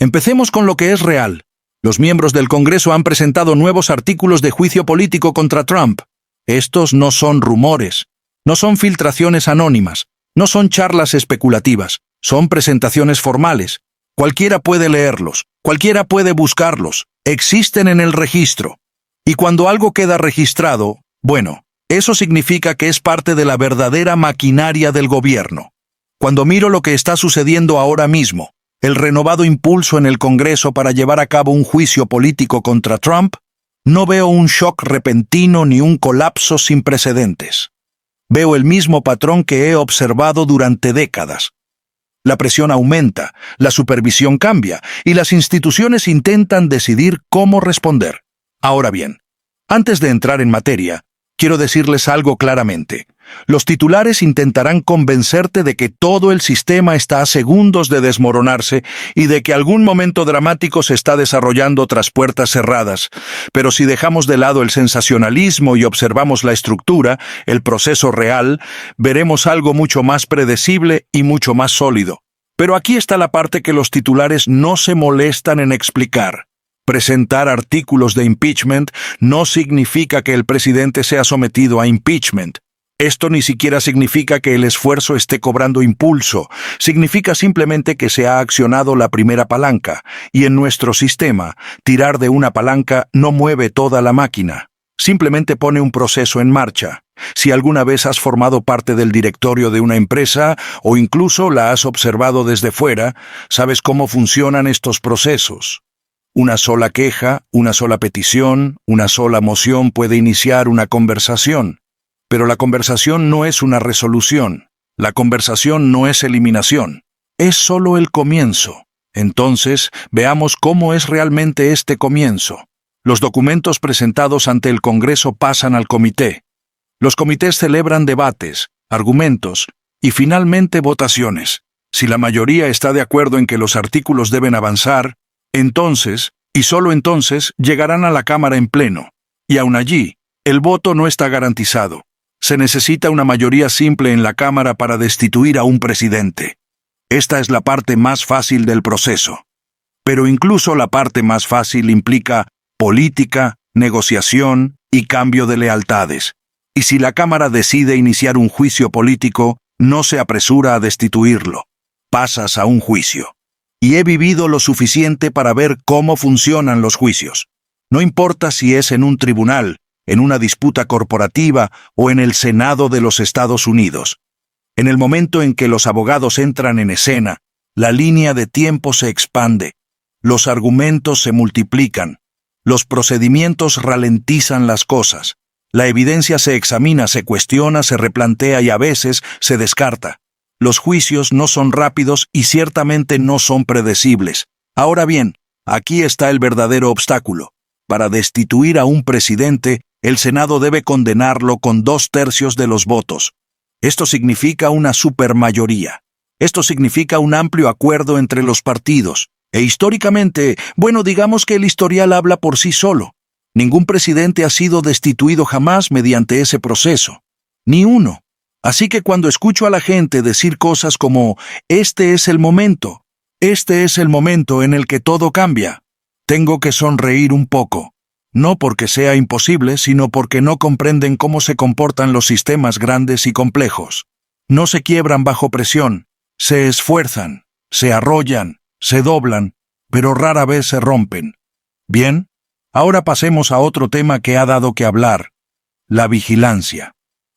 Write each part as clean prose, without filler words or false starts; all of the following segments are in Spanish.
Empecemos con lo que es real. Los miembros del Congreso han presentado nuevos artículos de juicio político contra Trump. Estos no son rumores, no son filtraciones anónimas, no son charlas especulativas, son presentaciones formales. Cualquiera puede leerlos, cualquiera puede buscarlos, existen en el registro. Y cuando algo queda registrado, bueno, eso significa que es parte de la verdadera maquinaria del gobierno. Cuando miro lo que está sucediendo ahora mismo, el renovado impulso en el Congreso para llevar a cabo un juicio político contra Trump, no veo un shock repentino ni un colapso sin precedentes. Veo el mismo patrón que he observado durante décadas. La presión aumenta, la supervisión cambia y las instituciones intentan decidir cómo responder. Ahora bien, antes de entrar en materia, quiero decirles algo claramente. Los titulares intentarán convencerte de que todo el sistema está a segundos de desmoronarse y de que algún momento dramático se está desarrollando tras puertas cerradas. Pero si dejamos de lado el sensacionalismo y observamos la estructura, el proceso real, veremos algo mucho más predecible y mucho más sólido. Pero aquí está la parte que los titulares no se molestan en explicar. Presentar artículos de impeachment no significa que el presidente sea sometido a impeachment. Esto ni siquiera significa que el esfuerzo esté cobrando impulso. Significa simplemente que se ha accionado la primera palanca, y en nuestro sistema, tirar de una palanca no mueve toda la máquina. Simplemente pone un proceso en marcha. Si alguna vez has formado parte del directorio de una empresa o incluso la has observado desde fuera, sabes cómo funcionan estos procesos. Una sola queja, una sola petición, una sola moción puede iniciar una conversación. Pero la conversación no es una resolución. La conversación no es eliminación. Es solo el comienzo. Entonces, veamos cómo es realmente este comienzo. Los documentos presentados ante el Congreso pasan al comité. Los comités celebran debates, argumentos y finalmente votaciones. Si la mayoría está de acuerdo en que los artículos deben avanzar, entonces, y solo entonces, llegarán a la Cámara en pleno. Y aún allí, el voto no está garantizado. Se necesita una mayoría simple en la Cámara para destituir a un presidente. Esta es la parte más fácil del proceso. Pero incluso la parte más fácil implica política, negociación y cambio de lealtades. Y si la Cámara decide iniciar un juicio político, no se apresura a destituirlo. Pasas a un juicio. Y he vivido lo suficiente para ver cómo funcionan los juicios. No importa si es en un tribunal, en una disputa corporativa o en el Senado de los Estados Unidos. En el momento en que los abogados entran en escena, la línea de tiempo se expande, los argumentos se multiplican, los procedimientos ralentizan las cosas, la evidencia se examina, se cuestiona, se replantea y a veces se descarta. Los juicios no son rápidos y ciertamente no son predecibles. Ahora bien, aquí está el verdadero obstáculo. Para destituir a un presidente, el Senado debe condenarlo con 2/3 de los votos. Esto significa una supermayoría. Esto significa un amplio acuerdo entre los partidos. E históricamente, digamos que el historial habla por sí solo. Ningún presidente ha sido destituido jamás mediante ese proceso. Ni uno. Así que cuando escucho a la gente decir cosas como, este es el momento en el que todo cambia, tengo que sonreír un poco. No porque sea imposible, sino porque no comprenden cómo se comportan los sistemas grandes y complejos. No se quiebran bajo presión, se esfuerzan, se arrollan, se doblan, pero rara vez se rompen. Bien, ahora pasemos a otro tema que ha dado que hablar: la vigilancia.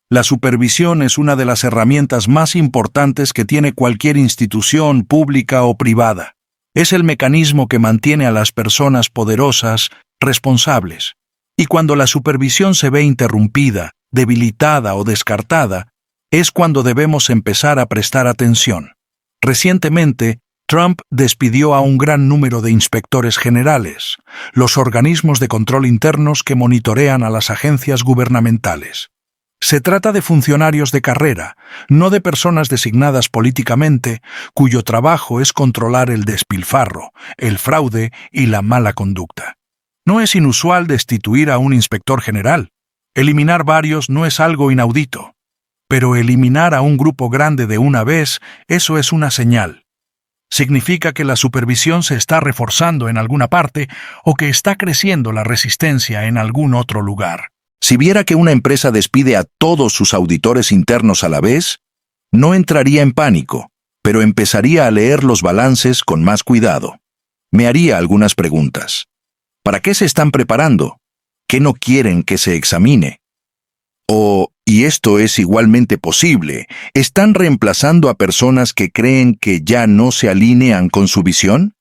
La supervisión es una de las herramientas más importantes que tiene cualquier institución pública o privada. Es el mecanismo que mantiene a las personas poderosas responsables. Y cuando la supervisión se ve interrumpida, debilitada o descartada, es cuando debemos empezar a prestar atención. Recientemente, Trump despidió a un gran número de inspectores generales, los organismos de control internos que monitorean a las agencias gubernamentales. Se trata de funcionarios de carrera, no de personas designadas políticamente, cuyo trabajo es controlar el despilfarro, el fraude y la mala conducta. No es inusual destituir a un inspector general. Eliminar varios no es algo inaudito. Pero eliminar a un grupo grande de una vez, eso es una señal. Significa que la supervisión se está reforzando en alguna parte o que está creciendo la resistencia en algún otro lugar. Si viera que una empresa despide a todos sus auditores internos a la vez, no entraría en pánico, pero empezaría a leer los balances con más cuidado. Me haría algunas preguntas. ¿Para qué se están preparando? ¿Qué no quieren que se examine? O, y esto es igualmente posible, ¿están reemplazando a personas que creen que ya no se alinean con su visión?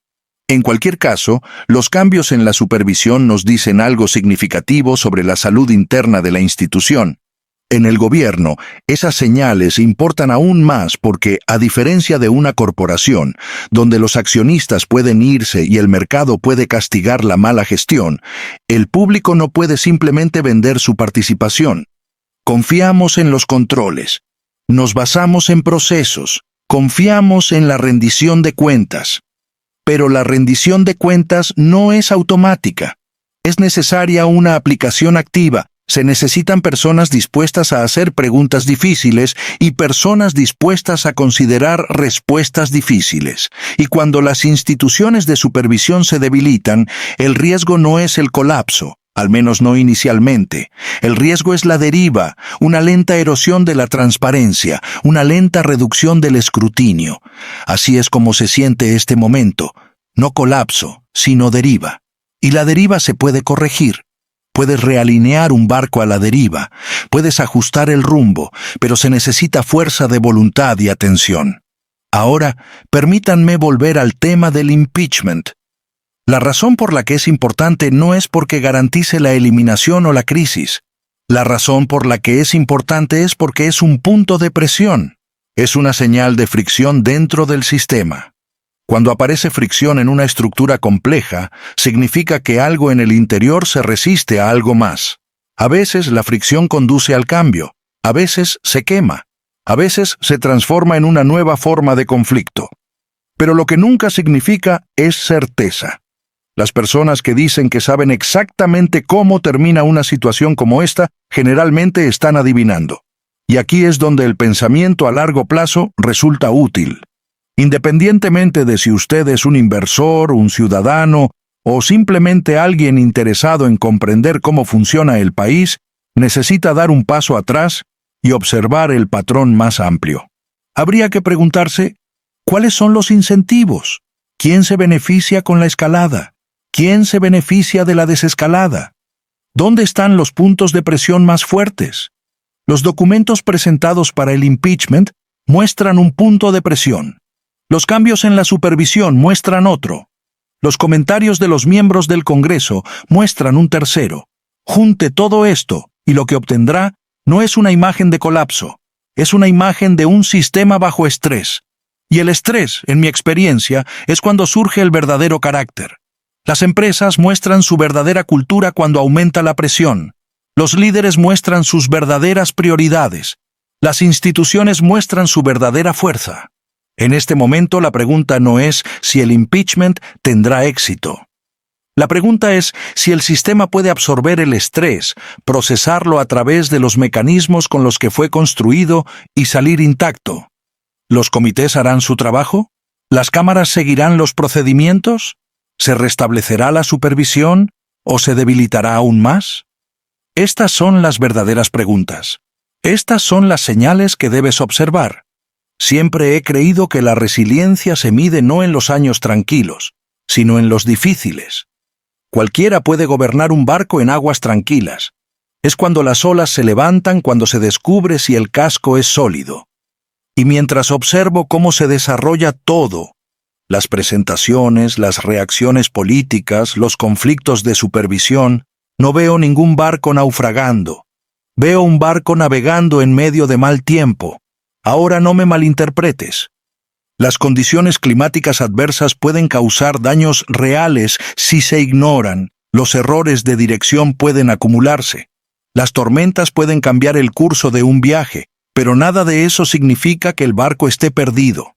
En cualquier caso, los cambios en la supervisión nos dicen algo significativo sobre la salud interna de la institución. En el gobierno, esas señales importan aún más porque, a diferencia de una corporación, donde los accionistas pueden irse y el mercado puede castigar la mala gestión, el público no puede simplemente vender su participación. Confiamos en los controles, nos basamos en procesos, confiamos en la rendición de cuentas. Pero la rendición de cuentas no es automática. Es necesaria una aplicación activa. Se necesitan personas dispuestas a hacer preguntas difíciles y personas dispuestas a considerar respuestas difíciles. Y cuando las instituciones de supervisión se debilitan, el riesgo no es el colapso, al menos no inicialmente. El riesgo es la deriva, una lenta erosión de la transparencia, una lenta reducción del escrutinio. Así es como se siente este momento. No colapso, sino deriva. Y la deriva se puede corregir. Puedes realinear un barco a la deriva, puedes ajustar el rumbo, pero se necesita fuerza de voluntad y atención. Ahora, permítanme volver al tema del impeachment. La razón por la que es importante no es porque garantice la eliminación o la crisis. La razón por la que es importante es porque es un punto de presión. Es una señal de fricción dentro del sistema. Cuando aparece fricción en una estructura compleja, significa que algo en el interior se resiste a algo más. A veces la fricción conduce al cambio, a veces se quema, a veces se transforma en una nueva forma de conflicto. Pero lo que nunca significa es certeza. Las personas que dicen que saben exactamente cómo termina una situación como esta, generalmente están adivinando. Y aquí es donde el pensamiento a largo plazo resulta útil. Independientemente de si usted es un inversor, un ciudadano o simplemente alguien interesado en comprender cómo funciona el país, necesita dar un paso atrás y observar el patrón más amplio. Habría que preguntarse, ¿cuáles son los incentivos? ¿Quién se beneficia con la escalada? ¿Quién se beneficia de la desescalada? ¿Dónde están los puntos de presión más fuertes? Los documentos presentados para el impeachment muestran un punto de presión. Los cambios en la supervisión muestran otro. Los comentarios de los miembros del Congreso muestran un tercero. Junte todo esto, y lo que obtendrá no es una imagen de colapso, es una imagen de un sistema bajo estrés. Y el estrés, en mi experiencia, es cuando surge el verdadero carácter. Las empresas muestran su verdadera cultura cuando aumenta la presión. Los líderes muestran sus verdaderas prioridades. Las instituciones muestran su verdadera fuerza. En este momento la pregunta no es si el impeachment tendrá éxito. La pregunta es si el sistema puede absorber el estrés, procesarlo a través de los mecanismos con los que fue construido y salir intacto. ¿Los comités harán su trabajo? ¿Las cámaras seguirán los procedimientos? ¿Se restablecerá la supervisión o se debilitará aún más? Estas son las verdaderas preguntas. Estas son las señales que debes observar. Siempre he creído que la resiliencia se mide no en los años tranquilos, sino en los difíciles. Cualquiera puede gobernar un barco en aguas tranquilas. Es cuando las olas se levantan cuando se descubre si el casco es sólido. Y mientras observo cómo se desarrolla todo, las presentaciones, las reacciones políticas, los conflictos de supervisión, no veo ningún barco naufragando. Veo un barco navegando en medio de mal tiempo. Ahora no me malinterpretes. Las condiciones climáticas adversas pueden causar daños reales si se ignoran. Los errores de dirección pueden acumularse. Las tormentas pueden cambiar el curso de un viaje, pero nada de eso significa que el barco esté perdido.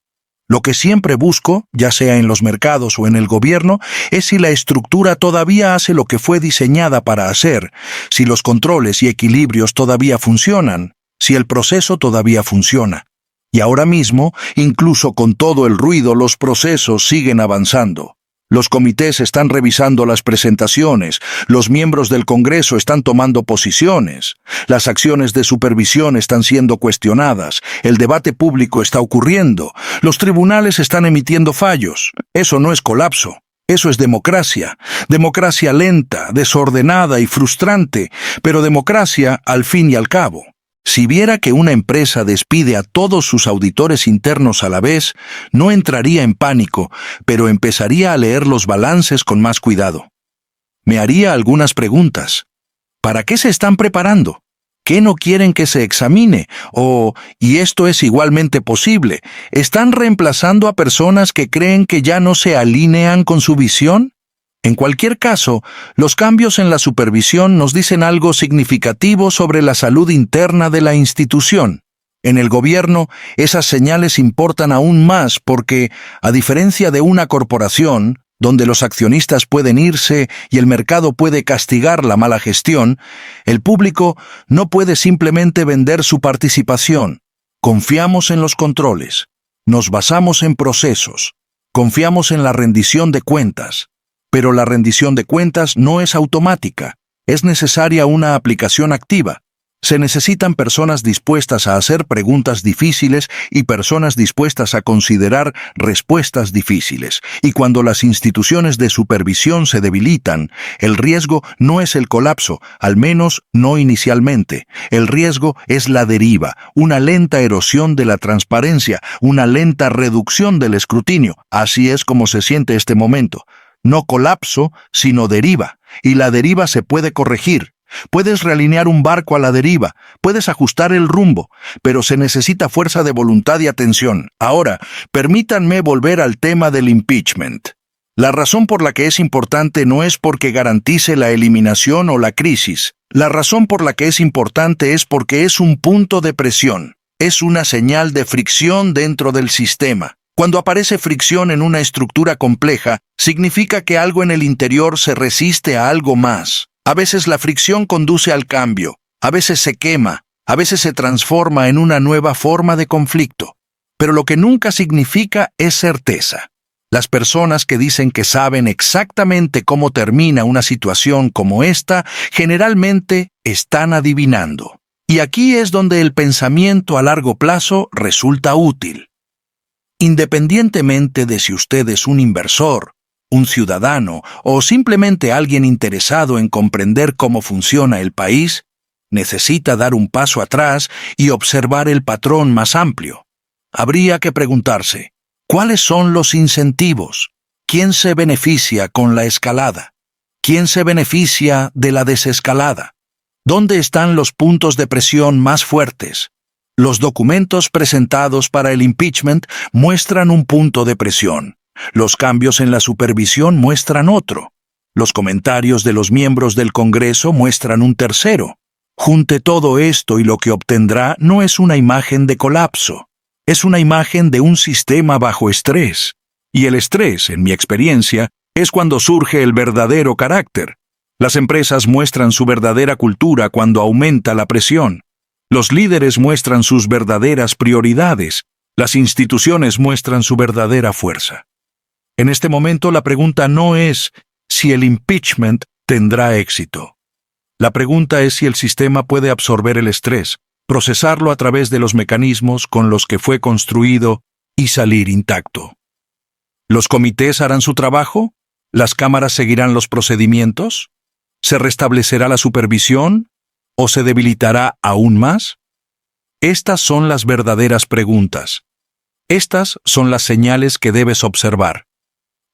Lo que siempre busco, ya sea en los mercados o en el gobierno, es si la estructura todavía hace lo que fue diseñada para hacer, si los controles y equilibrios todavía funcionan, si el proceso todavía funciona. Y ahora mismo, incluso con todo el ruido, los procesos siguen avanzando. Los comités están revisando las presentaciones, los miembros del Congreso están tomando posiciones, las acciones de supervisión están siendo cuestionadas, el debate público está ocurriendo, los tribunales están emitiendo fallos. Eso no es colapso, eso es democracia. Democracia lenta, desordenada y frustrante, pero democracia al fin y al cabo. Si viera que una empresa despide a todos sus auditores internos a la vez, no entraría en pánico, pero empezaría a leer los balances con más cuidado. Me haría algunas preguntas. ¿Para qué se están preparando? ¿Qué no quieren que se examine? O, y esto es igualmente posible, ¿están reemplazando a personas que creen que ya no se alinean con su visión? En cualquier caso, los cambios en la supervisión nos dicen algo significativo sobre la salud interna de la institución. En el gobierno, esas señales importan aún más porque, a diferencia de una corporación, donde los accionistas pueden irse y el mercado puede castigar la mala gestión, el público no puede simplemente vender su participación. Confiamos en los controles, nos basamos en procesos, confiamos en la rendición de cuentas. Pero la rendición de cuentas no es automática, es necesaria una aplicación activa. Se necesitan personas dispuestas a hacer preguntas difíciles y personas dispuestas a considerar respuestas difíciles. Y cuando las instituciones de supervisión se debilitan, el riesgo no es el colapso, al menos no inicialmente. El riesgo es la deriva, una lenta erosión de la transparencia, una lenta reducción del escrutinio. Así es como se siente este momento. No colapso, sino deriva, y la deriva se puede corregir. Puedes realinear un barco a la deriva, puedes ajustar el rumbo, pero se necesita fuerza de voluntad y atención. Ahora, permítanme volver al tema del impeachment. La razón por la que es importante no es porque garantice la eliminación o la crisis. La razón por la que es importante es porque es un punto de presión, es una señal de fricción dentro del sistema. Cuando aparece fricción en una estructura compleja, significa que algo en el interior se resiste a algo más. A veces la fricción conduce al cambio, a veces se quema, a veces se transforma en una nueva forma de conflicto. Pero lo que nunca significa es certeza. Las personas que dicen que saben exactamente cómo termina una situación como esta, generalmente están adivinando. Y aquí es donde el pensamiento a largo plazo resulta útil. Independientemente de si usted es un inversor, un ciudadano o simplemente alguien interesado en comprender cómo funciona el país, necesita dar un paso atrás y observar el patrón más amplio. Habría que preguntarse, ¿cuáles son los incentivos? ¿Quién se beneficia con la escalada? ¿Quién se beneficia de la desescalada? ¿Dónde están los puntos de presión más fuertes? Los documentos presentados para el impeachment muestran un punto de presión. Los cambios en la supervisión muestran otro. Los comentarios de los miembros del Congreso muestran un tercero. Junte todo esto y lo que obtendrá no es una imagen de colapso. Es una imagen de un sistema bajo estrés. Y el estrés, en mi experiencia, es cuando surge el verdadero carácter. Las empresas muestran su verdadera cultura cuando aumenta la presión. Los líderes muestran sus verdaderas prioridades. Las instituciones muestran su verdadera fuerza. En este momento la pregunta no es si el impeachment tendrá éxito. La pregunta es si el sistema puede absorber el estrés, procesarlo a través de los mecanismos con los que fue construido y salir intacto. ¿Los comités harán su trabajo? ¿Las cámaras seguirán los procedimientos? ¿Se restablecerá la supervisión? ¿O se debilitará aún más? Estas son las verdaderas preguntas. Estas son las señales que debes observar.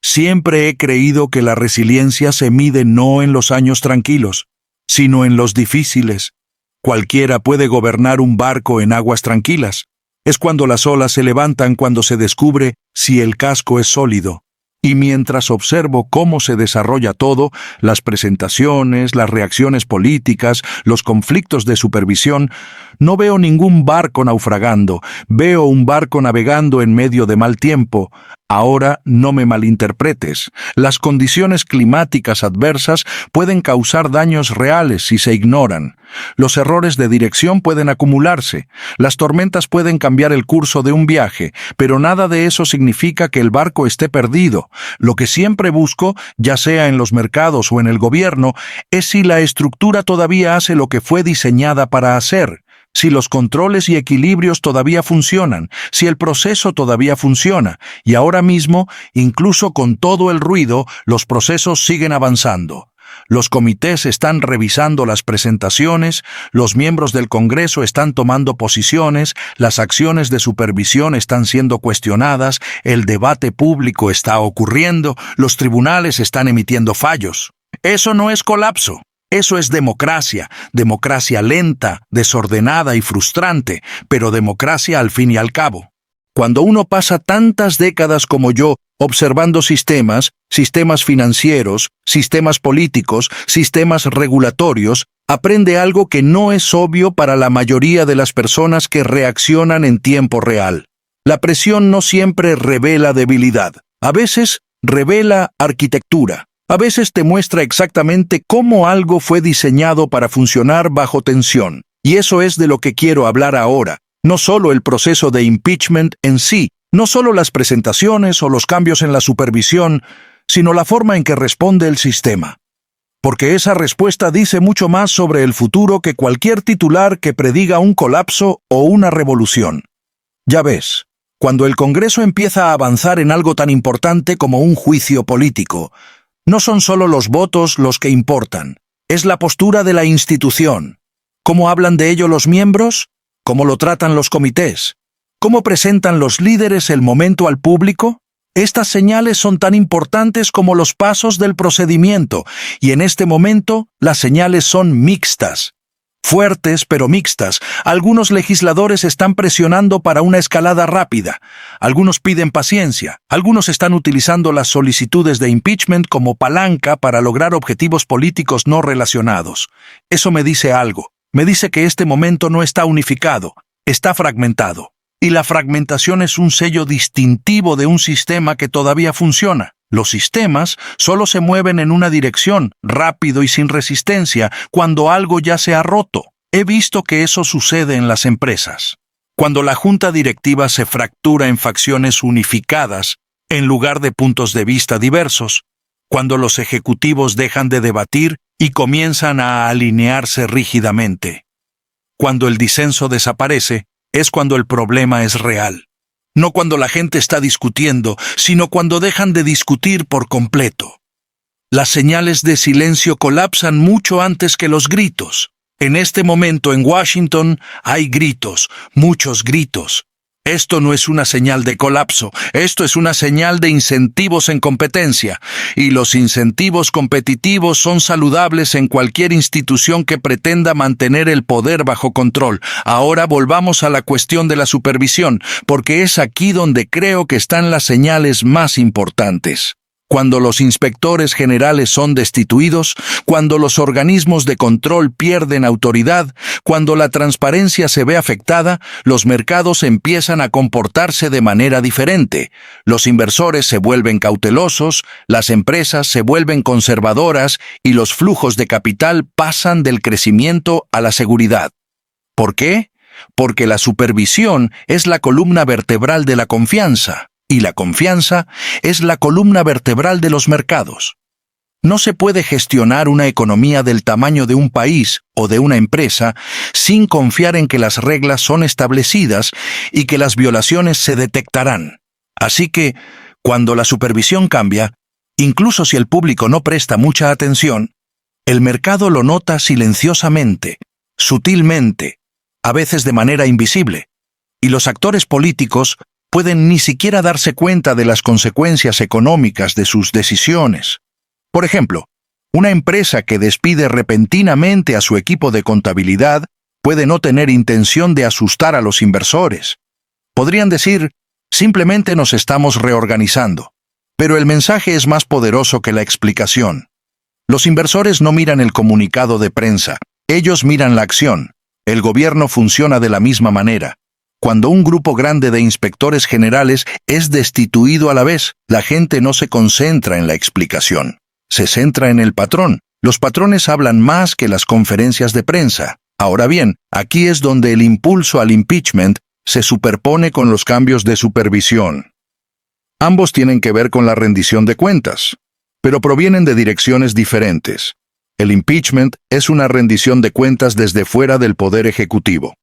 Siempre he creído que la resiliencia se mide no en los años tranquilos, sino en los difíciles. Cualquiera puede gobernar un barco en aguas tranquilas. Es cuando las olas se levantan cuando se descubre si el casco es sólido. Y mientras observo cómo se desarrolla todo, las presentaciones, las reacciones políticas, los conflictos de supervisión, no veo ningún barco naufragando, veo un barco navegando en medio de mal tiempo, Ahora, no me malinterpretes, las condiciones climáticas adversas pueden causar daños reales si se ignoran. Los errores de dirección pueden acumularse, las tormentas pueden cambiar el curso de un viaje, pero nada de eso significa que el barco esté perdido. Lo que siempre busco, ya sea en los mercados o en el gobierno, es si la estructura todavía hace lo que fue diseñada para hacer. Si los controles y equilibrios todavía funcionan, si el proceso todavía funciona, y ahora mismo, incluso con todo el ruido, los procesos siguen avanzando. Los comités están revisando las presentaciones, los miembros del Congreso están tomando posiciones, las acciones de supervisión están siendo cuestionadas, el debate público está ocurriendo, los tribunales están emitiendo fallos. Eso no es colapso. Eso es democracia, democracia lenta, desordenada y frustrante, pero democracia al fin y al cabo. Cuando uno pasa tantas décadas como yo observando sistemas financieros, sistemas políticos, sistemas regulatorios, aprende algo que no es obvio para la mayoría de las personas que reaccionan en tiempo real. La presión no siempre revela debilidad, a veces revela arquitectura. A veces te muestra exactamente cómo algo fue diseñado para funcionar bajo tensión. Y eso es de lo que quiero hablar ahora. No solo el proceso de impeachment en sí, no solo las presentaciones o los cambios en la supervisión, sino la forma en que responde el sistema. Porque esa respuesta dice mucho más sobre el futuro que cualquier titular que prediga un colapso o una revolución. Ya ves, cuando el Congreso empieza a avanzar en algo tan importante como un juicio político, no son solo los votos los que importan, es la postura de la institución. ¿Cómo hablan de ello los miembros? ¿Cómo lo tratan los comités? ¿Cómo presentan los líderes el momento al público? Estas señales son tan importantes como los pasos del procedimiento, y en este momento las señales son mixtas. Fuertes pero mixtas. Algunos legisladores están presionando para una escalada rápida. Algunos piden paciencia. Algunos están utilizando las solicitudes de impeachment como palanca para lograr objetivos políticos no relacionados. Eso me dice algo. Me dice que este momento no está unificado, está fragmentado. Y la fragmentación es un sello distintivo de un sistema que todavía funciona. Los sistemas solo se mueven en una dirección, rápido y sin resistencia, cuando algo ya se ha roto. He visto que eso sucede en las empresas. Cuando la junta directiva se fractura en facciones unificadas, en lugar de puntos de vista diversos, cuando los ejecutivos dejan de debatir y comienzan a alinearse rígidamente. Cuando el disenso desaparece, es cuando el problema es real. No cuando la gente está discutiendo, sino cuando dejan de discutir por completo. Las señales de silencio colapsan mucho antes que los gritos. En este momento en Washington hay gritos, muchos gritos. Esto no es una señal de colapso, esto es una señal de incentivos en competencia. Y los incentivos competitivos son saludables en cualquier institución que pretenda mantener el poder bajo control. Ahora volvamos a la cuestión de la supervisión, porque es aquí donde creo que están las señales más importantes. Cuando los inspectores generales son destituidos, cuando los organismos de control pierden autoridad, cuando la transparencia se ve afectada, los mercados empiezan a comportarse de manera diferente. Los inversores se vuelven cautelosos, las empresas se vuelven conservadoras y los flujos de capital pasan del crecimiento a la seguridad. ¿Por qué? Porque la supervisión es la columna vertebral de la confianza. Y la confianza es la columna vertebral de los mercados. No se puede gestionar una economía del tamaño de un país o de una empresa sin confiar en que las reglas son establecidas y que las violaciones se detectarán. Así que, cuando la supervisión cambia, incluso si el público no presta mucha atención, el mercado lo nota silenciosamente, sutilmente, a veces de manera invisible, y los actores políticos pueden ni siquiera darse cuenta de las consecuencias económicas de sus decisiones. Por ejemplo, una empresa que despide repentinamente a su equipo de contabilidad puede no tener intención de asustar a los inversores. Podrían decir, simplemente nos estamos reorganizando. Pero el mensaje es más poderoso que la explicación. Los inversores no miran el comunicado de prensa, ellos miran la acción. El gobierno funciona de la misma manera. Cuando un grupo grande de inspectores generales es destituido a la vez, la gente no se concentra en la explicación. Se centra en el patrón. Los patrones hablan más que las conferencias de prensa. Ahora bien, aquí es donde el impulso al impeachment se superpone con los cambios de supervisión. Ambos tienen que ver con la rendición de cuentas, pero provienen de direcciones diferentes. El impeachment es una rendición de cuentas desde fuera del poder ejecutivo.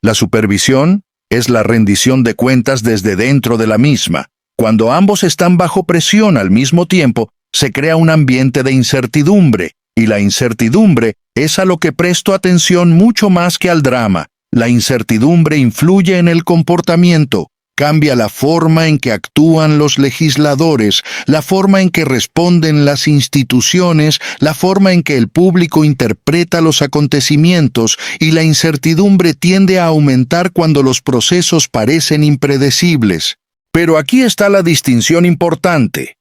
La supervisión es la rendición de cuentas desde dentro de la misma. Cuando ambos están bajo presión al mismo tiempo, se crea un ambiente de incertidumbre, y la incertidumbre es a lo que presto atención mucho más que al drama. La incertidumbre influye en el comportamiento, cambia la forma en que actúan los legisladores, la forma en que responden las instituciones, la forma en que el público interpreta los acontecimientos, y la incertidumbre tiende a aumentar cuando los procesos parecen impredecibles. Pero aquí está la distinción importante.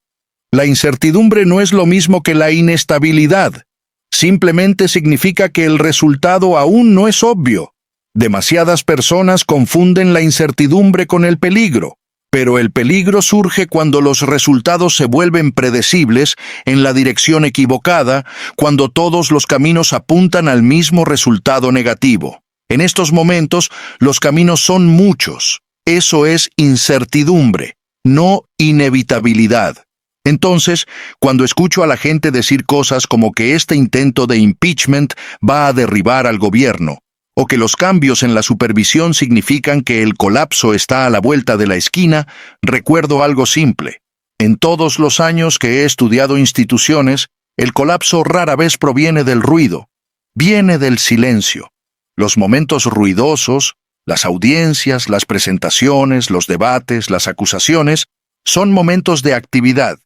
La incertidumbre no es lo mismo que la inestabilidad. Simplemente significa que el resultado aún no es obvio. Demasiadas personas confunden la incertidumbre con el peligro, pero el peligro surge cuando los resultados se vuelven predecibles en la dirección equivocada, cuando todos los caminos apuntan al mismo resultado negativo. En estos momentos, los caminos son muchos. Eso es incertidumbre, no inevitabilidad. Entonces, cuando escucho a la gente decir cosas como que este intento de impeachment va a derribar al gobierno, o que los cambios en la supervisión significan que el colapso está a la vuelta de la esquina, recuerdo algo simple. En todos los años que he estudiado instituciones, el colapso rara vez proviene del ruido, viene del silencio. Los momentos ruidosos, las audiencias, las presentaciones, los debates, las acusaciones, son momentos de actividad.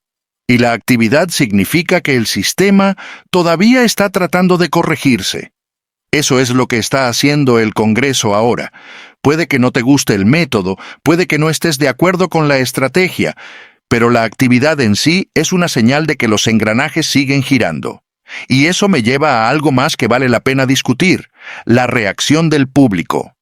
Y la actividad significa que el sistema todavía está tratando de corregirse. Eso es lo que está haciendo el Congreso ahora. Puede que no te guste el método, puede que no estés de acuerdo con la estrategia, pero la actividad en sí es una señal de que los engranajes siguen girando. Y eso me lleva a algo más que vale la pena discutir, la reacción del público.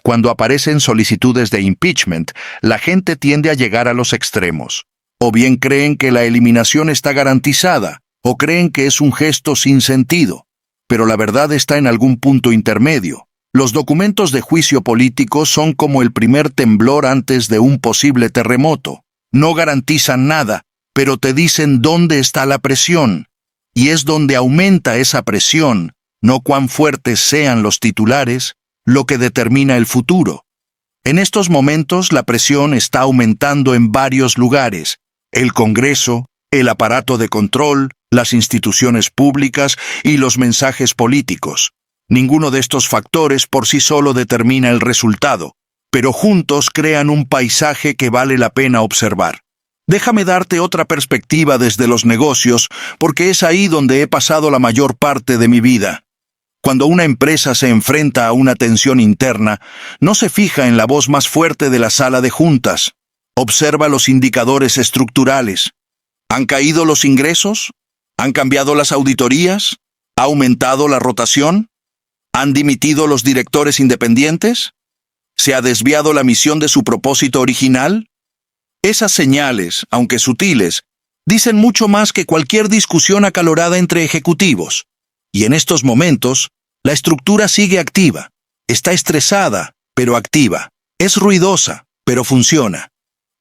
Cuando aparecen solicitudes de impeachment, la gente tiende a llegar a los extremos. O bien creen que la eliminación está garantizada, o creen que es un gesto sin sentido. Pero la verdad está en algún punto intermedio. Los documentos de juicio político son como el primer temblor antes de un posible terremoto. No garantizan nada, pero te dicen dónde está la presión. Y es donde aumenta esa presión, no cuán fuertes sean los titulares, lo que determina el futuro. En estos momentos la presión está aumentando en varios lugares: el Congreso, el aparato de control, las instituciones públicas y los mensajes políticos. Ninguno de estos factores por sí solo determina el resultado, pero juntos crean un paisaje que vale la pena observar. Déjame darte otra perspectiva desde los negocios, porque es ahí donde he pasado la mayor parte de mi vida. Cuando una empresa se enfrenta a una tensión interna, no se fija en la voz más fuerte de la sala de juntas. Observa los indicadores estructurales. ¿Han caído los ingresos? ¿Han cambiado las auditorías? ¿Ha aumentado la rotación? ¿Han dimitido los directores independientes? ¿Se ha desviado la misión de su propósito original? Esas señales, aunque sutiles, dicen mucho más que cualquier discusión acalorada entre ejecutivos. Y en estos momentos, la estructura sigue activa. Está estresada, pero activa. Es ruidosa, pero funciona.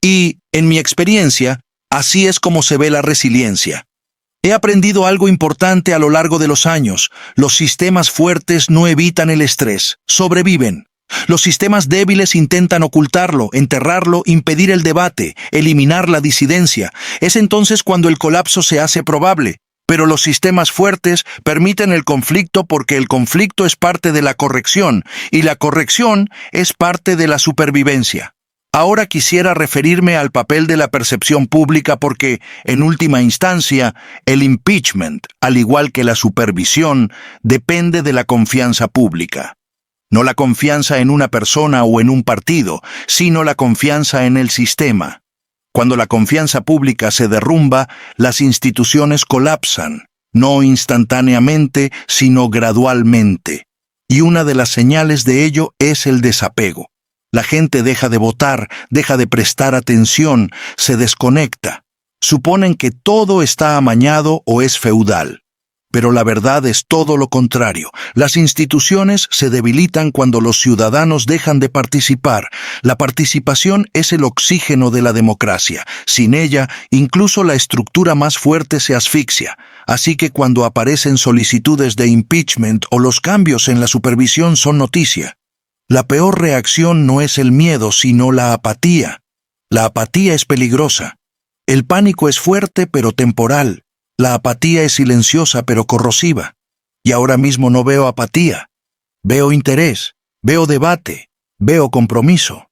Y, en mi experiencia, así es como se ve la resiliencia. He aprendido algo importante a lo largo de los años. Los sistemas fuertes no evitan el estrés, sobreviven. Los sistemas débiles intentan ocultarlo, enterrarlo, impedir el debate, eliminar la disidencia. Es entonces cuando el colapso se hace probable. Pero los sistemas fuertes permiten el conflicto porque el conflicto es parte de la corrección, y la corrección es parte de la supervivencia. Ahora quisiera referirme al papel de la percepción pública porque, en última instancia, el impeachment, al igual que la supervisión, depende de la confianza pública. No la confianza en una persona o en un partido, sino la confianza en el sistema. Cuando la confianza pública se derrumba, las instituciones colapsan, no instantáneamente, sino gradualmente. Y una de las señales de ello es el desapego. La gente deja de votar, deja de prestar atención, se desconecta. Suponen que todo está amañado o es feudal. Pero la verdad es todo lo contrario. Las instituciones se debilitan cuando los ciudadanos dejan de participar. La participación es el oxígeno de la democracia. Sin ella, incluso la estructura más fuerte se asfixia. Así que cuando aparecen solicitudes de impeachment o los cambios en la supervisión son noticia. La peor reacción no es el miedo, sino la apatía. La apatía es peligrosa. El pánico es fuerte pero temporal. La apatía es silenciosa pero corrosiva. Y ahora mismo no veo apatía. Veo interés, veo debate, veo compromiso.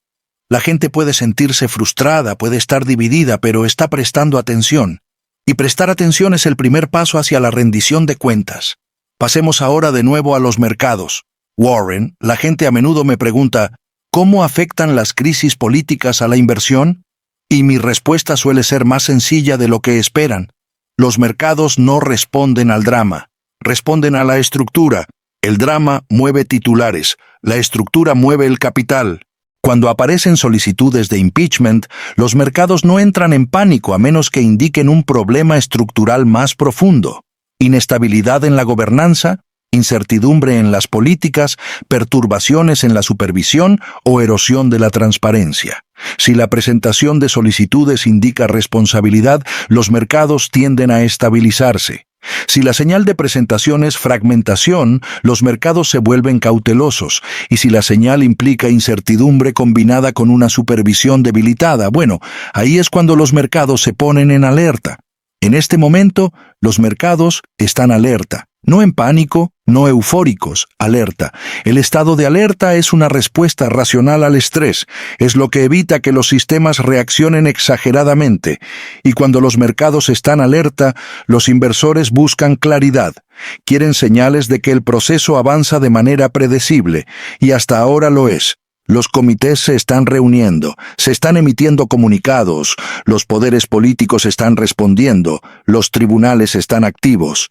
La gente puede sentirse frustrada, puede estar dividida, pero está prestando atención. Y prestar atención es el primer paso hacia la rendición de cuentas. Pasemos ahora de nuevo a los mercados. Warren, la gente a menudo me pregunta, ¿cómo afectan las crisis políticas a la inversión? Y mi respuesta suele ser más sencilla de lo que esperan. Los mercados no responden al drama, responden a la estructura. El drama mueve titulares, la estructura mueve el capital. Cuando aparecen solicitudes de impeachment, los mercados no entran en pánico a menos que indiquen un problema estructural más profundo. Inestabilidad en la gobernanza, incertidumbre en las políticas, perturbaciones en la supervisión o erosión de la transparencia. Si la presentación de solicitudes indica responsabilidad, los mercados tienden a estabilizarse. Si la señal de presentación es fragmentación, los mercados se vuelven cautelosos, y si la señal implica incertidumbre combinada con una supervisión debilitada, bueno, ahí es cuando los mercados se ponen en alerta. En este momento, los mercados están alerta. No en pánico, no eufóricos, alerta. El estado de alerta es una respuesta racional al estrés, es lo que evita que los sistemas reaccionen exageradamente. Y cuando los mercados están alerta, los inversores buscan claridad. Quieren señales de que el proceso avanza de manera predecible, y hasta ahora lo es. Los comités se están reuniendo, se están emitiendo comunicados, los poderes políticos están respondiendo, los tribunales están activos.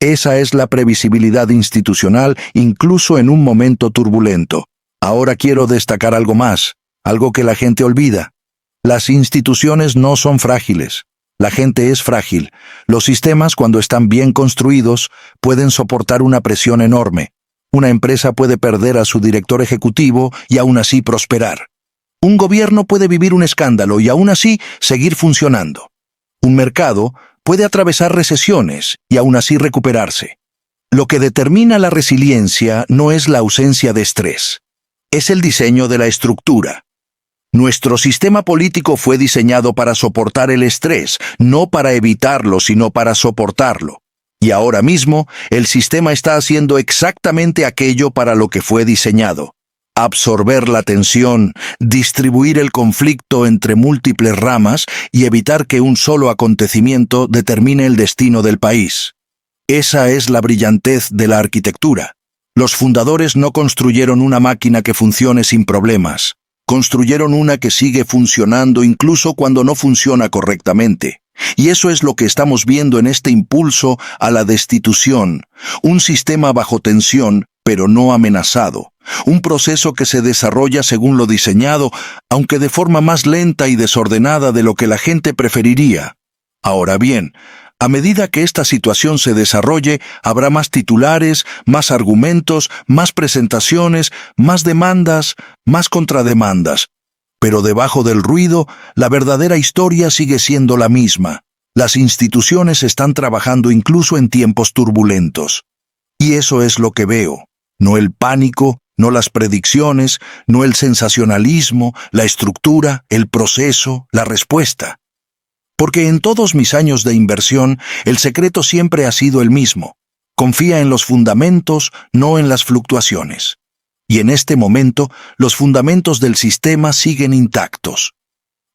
Esa es la previsibilidad institucional incluso en un momento turbulento. Ahora quiero destacar algo más, algo que la gente olvida. Las instituciones no son frágiles. La gente es frágil. Los sistemas, cuando están bien construidos, pueden soportar una presión enorme. Una empresa puede perder a su director ejecutivo y aún así prosperar. Un gobierno puede vivir un escándalo y aún así seguir funcionando. Un mercado puede atravesar recesiones y aún así recuperarse. Lo que determina la resiliencia no es la ausencia de estrés, es el diseño de la estructura. Nuestro sistema político fue diseñado para soportar el estrés, no para evitarlo, sino para soportarlo. Y ahora mismo, el sistema está haciendo exactamente aquello para lo que fue diseñado. Absorber la tensión, distribuir el conflicto entre múltiples ramas y evitar que un solo acontecimiento determine el destino del país. Esa es la brillantez de la arquitectura. Los fundadores no construyeron una máquina que funcione sin problemas. Construyeron una que sigue funcionando incluso cuando no funciona correctamente. Y eso es lo que estamos viendo en este impulso a la destitución. Un sistema bajo tensión, pero no amenazado. Un proceso que se desarrolla según lo diseñado, aunque de forma más lenta y desordenada de lo que la gente preferiría. Ahora bien, a medida que esta situación se desarrolle, habrá más titulares, más argumentos, más presentaciones, más demandas, más contrademandas. Pero debajo del ruido, la verdadera historia sigue siendo la misma. Las instituciones están trabajando incluso en tiempos turbulentos. Y eso es lo que veo. No el pánico, no las predicciones, no el sensacionalismo, la estructura, el proceso, la respuesta. Porque en todos mis años de inversión, el secreto siempre ha sido el mismo. Confía en los fundamentos, no en las fluctuaciones. Y en este momento, los fundamentos del sistema siguen intactos.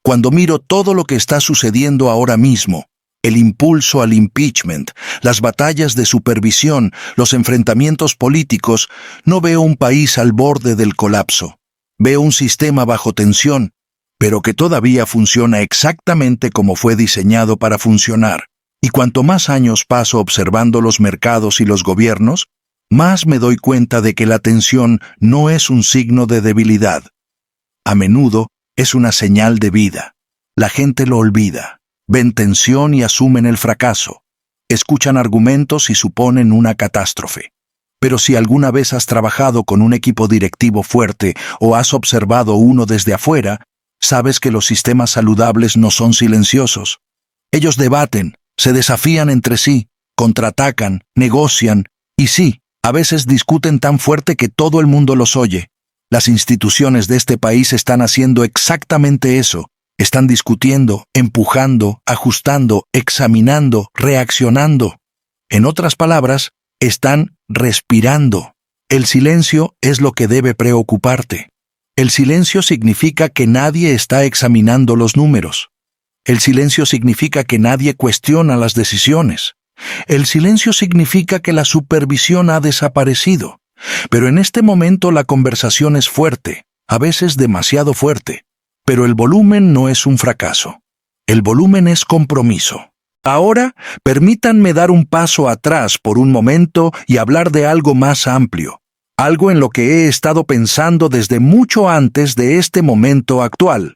Cuando miro todo lo que está sucediendo ahora mismo, el impulso al impeachment, las batallas de supervisión, los enfrentamientos políticos, no veo un país al borde del colapso. Veo un sistema bajo tensión, pero que todavía funciona exactamente como fue diseñado para funcionar. Y cuanto más años paso observando los mercados y los gobiernos, más me doy cuenta de que la tensión no es un signo de debilidad. a menudo, es una señal de vida. La gente lo olvida, ven tensión y asumen el fracaso. Escuchan argumentos y suponen una catástrofe. Pero si alguna vez has trabajado con un equipo directivo fuerte o has observado uno desde afuera, sabes que los sistemas saludables no son silenciosos. Ellos debaten, se desafían entre sí, contraatacan, negocian y sí, a veces discuten tan fuerte que todo el mundo los oye. Las instituciones de este país están haciendo exactamente eso. Están discutiendo, empujando, ajustando, examinando, reaccionando. En otras palabras, están respirando. El silencio es lo que debe preocuparte. El silencio significa que nadie está examinando los números. El silencio significa que nadie cuestiona las decisiones. El silencio significa que la supervisión ha desaparecido. Pero en este momento la conversación es fuerte, a veces demasiado fuerte. Pero el volumen no es un fracaso. El volumen es compromiso. Ahora, permítanme dar un paso atrás por un momento y hablar de algo más amplio, algo en lo que he estado pensando desde mucho antes de este momento actual.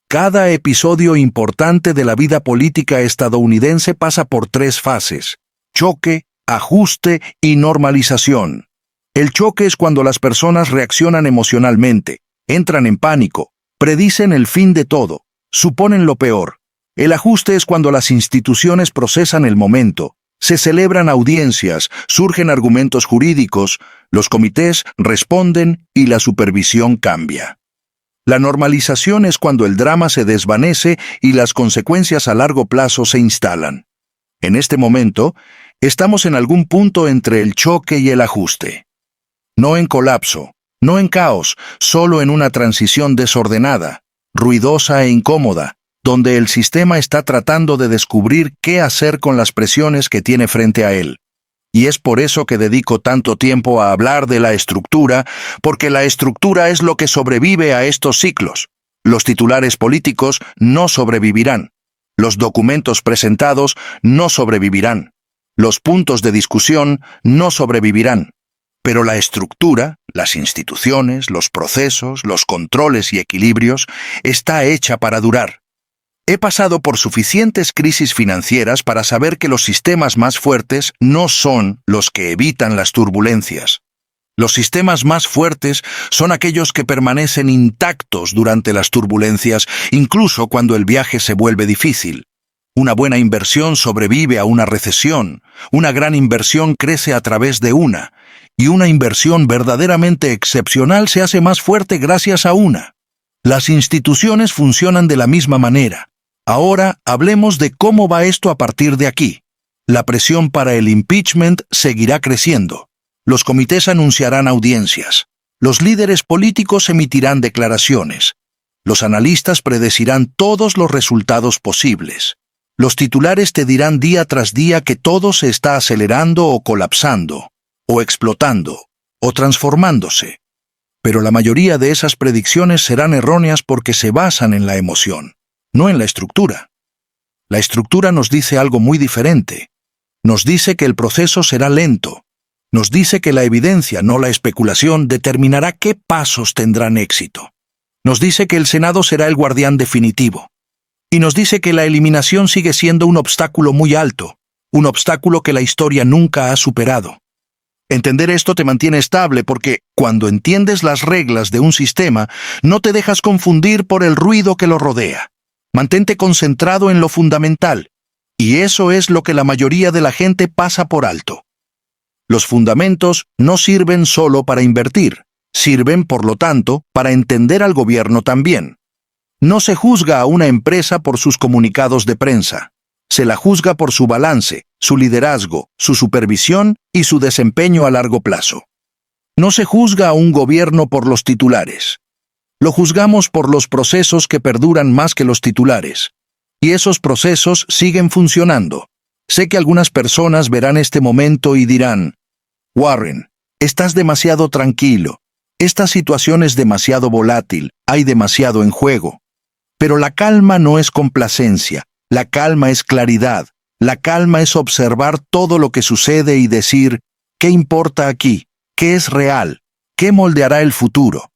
Cada episodio importante de la vida política estadounidense pasa por 3 fases: choque, ajuste y normalización. El choque es cuando las personas reaccionan emocionalmente, entran en pánico, predicen el fin de todo, suponen lo peor. El ajuste es cuando las instituciones procesan el momento, se celebran audiencias, surgen argumentos jurídicos, los comités responden y la supervisión cambia. La normalización es cuando el drama se desvanece y las consecuencias a largo plazo se instalan. En este momento, estamos en algún punto entre el choque y el ajuste. No en colapso, no en caos, solo en una transición desordenada, ruidosa e incómoda, donde el sistema está tratando de descubrir qué hacer con las presiones que tiene frente a él. Y es por eso que dedico tanto tiempo a hablar de la estructura, porque la estructura es lo que sobrevive a estos ciclos. Los titulares políticos no sobrevivirán. Los documentos presentados no sobrevivirán. Los puntos de discusión no sobrevivirán. Pero la estructura, las instituciones, los procesos, los controles y equilibrios, está hecha para durar. He pasado por suficientes crisis financieras para saber que los sistemas más fuertes no son los que evitan las turbulencias. Los sistemas más fuertes son aquellos que permanecen intactos durante las turbulencias, incluso cuando el viaje se vuelve difícil. Una buena inversión sobrevive a una recesión, una gran inversión crece a través de una, y una inversión verdaderamente excepcional se hace más fuerte gracias a una. Las instituciones funcionan de la misma manera. Ahora hablemos de cómo va esto a partir de aquí. La presión para el impeachment seguirá creciendo. Los comités anunciarán audiencias. Los líderes políticos emitirán declaraciones. Los analistas predecirán todos los resultados posibles. Los titulares te dirán día tras día que todo se está acelerando o colapsando, o explotando, o transformándose. Pero la mayoría de esas predicciones serán erróneas porque se basan en la emoción, no en la estructura. La estructura nos dice algo muy diferente. Nos dice que el proceso será lento. Nos dice que la evidencia, no la especulación, determinará qué pasos tendrán éxito. Nos dice que el Senado será el guardián definitivo. Y nos dice que la eliminación sigue siendo un obstáculo muy alto, un obstáculo que la historia nunca ha superado. Entender esto te mantiene estable porque, cuando entiendes las reglas de un sistema, no te dejas confundir por el ruido que lo rodea. Mantente concentrado en lo fundamental, y eso es lo que la mayoría de la gente pasa por alto. Los fundamentos no sirven solo para invertir, sirven, por lo tanto, para entender al gobierno también. No se juzga a una empresa por sus comunicados de prensa. Se la juzga por su balance, su liderazgo, su supervisión y su desempeño a largo plazo. No se juzga a un gobierno por los titulares. Lo juzgamos por los procesos que perduran más que los titulares. Y esos procesos siguen funcionando. Sé que algunas personas verán este momento y dirán: Warren, estás demasiado tranquilo. Esta situación es demasiado volátil, hay demasiado en juego. Pero la calma no es complacencia, la calma es claridad, la calma es observar todo lo que sucede y decir: ¿qué importa aquí? ¿Qué es real? ¿Qué moldeará el futuro?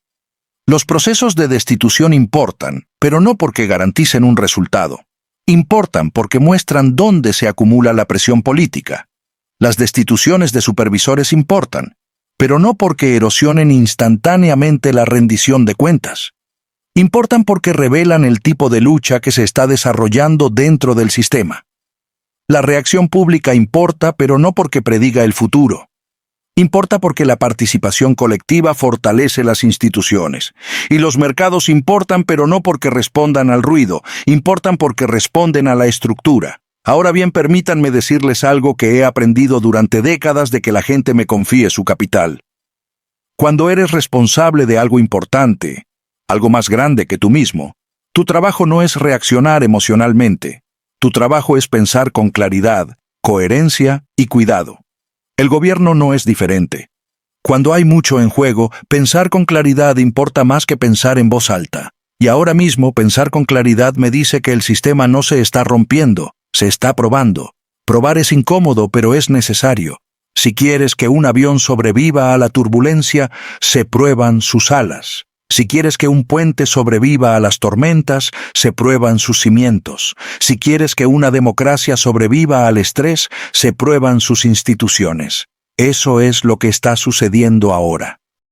Los procesos de destitución importan, pero no porque garanticen un resultado. Importan porque muestran dónde se acumula la presión política. Las destituciones de supervisores importan, pero no porque erosionen instantáneamente la rendición de cuentas. Importan porque revelan el tipo de lucha que se está desarrollando dentro del sistema. La reacción pública importa, pero no porque prediga el futuro. Importa porque la participación colectiva fortalece las instituciones. Y los mercados importan, pero no porque respondan al ruido, importan porque responden a la estructura. Ahora bien, permítanme decirles algo que he aprendido durante décadas de que la gente me confíe su capital. Cuando eres responsable de algo importante, algo más grande que tú mismo, tu trabajo no es reaccionar emocionalmente. Tu trabajo es pensar con claridad, coherencia y cuidado. El gobierno no es diferente. Cuando hay mucho en juego, pensar con claridad importa más que pensar en voz alta. Y ahora mismo pensar con claridad me dice que el sistema no se está rompiendo, se está probando. Probar es incómodo, pero es necesario. Si quieres que un avión sobreviva a la turbulencia, se prueban sus alas. Si quieres que un puente sobreviva a las tormentas, se prueban sus cimientos. Si quieres que una democracia sobreviva al estrés, se prueban sus instituciones. Eso es lo que está sucediendo ahora.